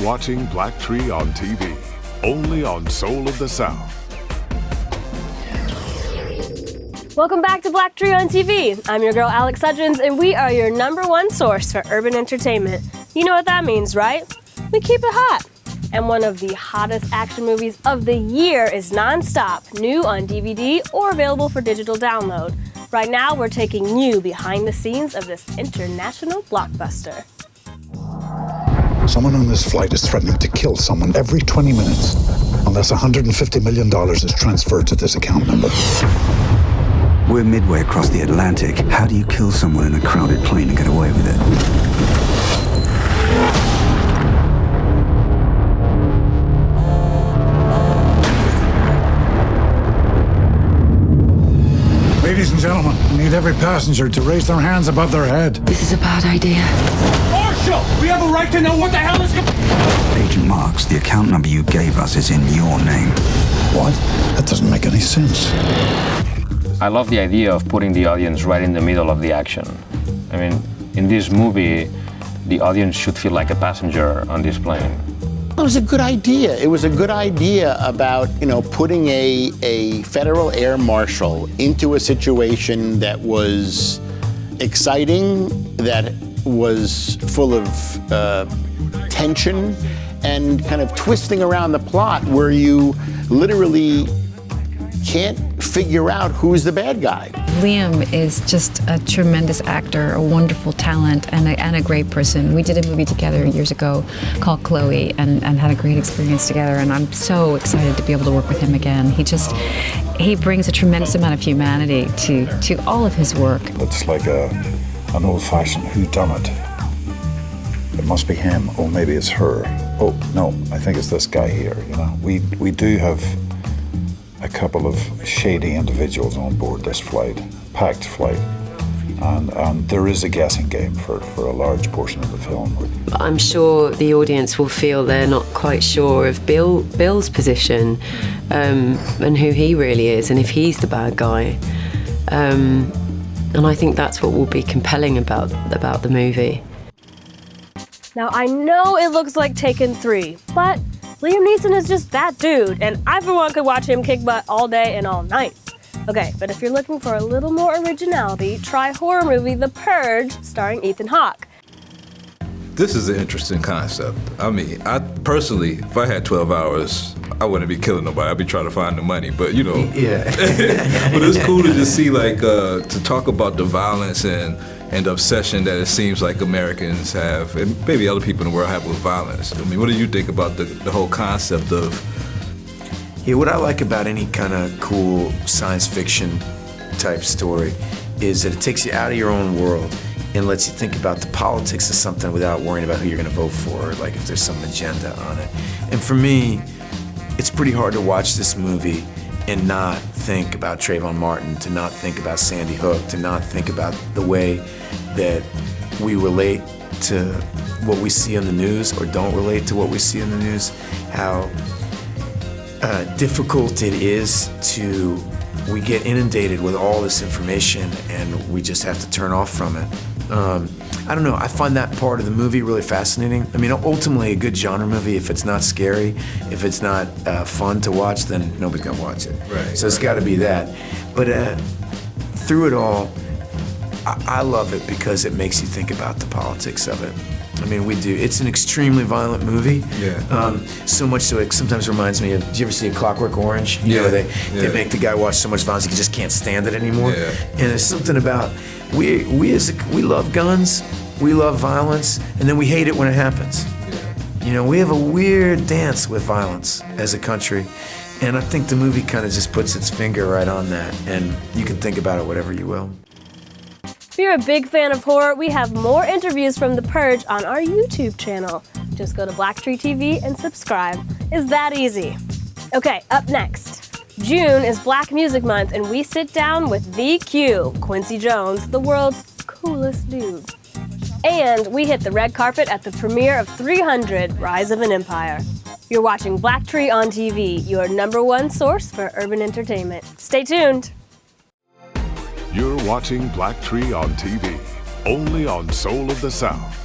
watching BlackTree on TV, only on Soul of the South. Welcome back to BlackTree on TV. I'm your girl Alex Hudgens, and we are your #1 source for urban entertainment. You know what that means, right? We keep it hot. And one of the hottest action movies of the year is Nonstop, new on DVD or available for digital download. Right now, we're taking you behind the scenes of this international blockbuster. Someone on this flight is threatening to kill someone every 20 minutes unless $150 million is transferred to this account number. We're midway across the Atlantic. How do you kill someone in a crowded plane and get away with it? Ladies and gentlemen, I need every passenger to raise their hands above their head. This is a bad idea. Marshal, we have a right to know what the hell is going on. Agent Marks, the account number you gave us is in your name. What? That doesn't make any sense. I love the idea of putting the audience right in the middle of the action. I mean, in this movie, the audience should feel like a passenger on this plane. It was a good idea. It was a good idea about, putting a federal air marshal into a situation that was exciting, that was full of tension, and kind of twisting around the plot where you literally can't figure out who's the bad guy. Liam is just a tremendous actor, a wonderful talent, and a great person. We did a movie together years ago called Chloe and had a great experience together, and I'm so excited to be able to work with him again. He brings a tremendous amount of humanity to all of his work. It's like an old-fashioned whodunit. It must be him. Oh, maybe it's her. Oh, no, I think it's this guy here, We do have a couple of shady individuals on board this flight, packed flight, and there is a guessing game for a large portion of the film. I'm sure the audience will feel they're not quite sure of Bill's position and who he really is and if he's the bad guy. And I think that's what will be compelling about the movie. Now, I know it looks like Taken 3, but Liam Neeson is just that dude, and I for one could watch him kick butt all day and all night. Okay, but if you're looking for a little more originality, try horror movie The Purge, starring Ethan Hawke. This is an interesting concept. I mean, I personally, if I had 12 hours, I wouldn't be killing nobody. I'd be trying to find the money, but Yeah. But it's cool to just see, to talk about the violence and the obsession that it seems like Americans have, and maybe other people in the world have with violence. I mean, what do you think about the whole concept of? Yeah, what I like about any kind of cool science fiction type story is that it takes you out of your own world and lets you think about the politics of something without worrying about who you're going to vote for, or like if there's some agenda on it. And for me, it's pretty hard to watch this movie and not think about Trayvon Martin, to not think about Sandy Hook, to not think about the way that we relate to what we see on the news or don't relate to what we see on the news, how difficult it is we get inundated with all this information and we just have to turn off from it. I don't know, I find that part of the movie really fascinating. I mean, ultimately a good genre movie, if it's not scary, if it's not fun to watch, then nobody's gonna watch it. Right. So it's gotta be that. But through it all, I love it because it makes you think about the politics of it. I mean, we do. It's an extremely violent movie. Yeah. So much so it sometimes reminds me of, did you ever see A Clockwork Orange? You know, they make the guy watch so much violence he just can't stand it anymore. Yeah. And there's something about, we love guns, we love violence, and then we hate it when it happens. Yeah. We have a weird dance with violence as a country, and I think the movie kind of just puts its finger right on that, and you can think about it whatever you will. If you're a big fan of horror, we have more interviews from The Purge on our YouTube channel. Just go to BlackTree TV and subscribe. It's that easy. Okay, up next. June is Black Music Month, and we sit down with the Q, Quincy Jones, the world's coolest dude. And we hit the red carpet at the premiere of 300, Rise of an Empire. You're watching BlackTree on TV, your #1 source for urban entertainment. Stay tuned. You're watching BlackTree on TV, only on Soul of the South.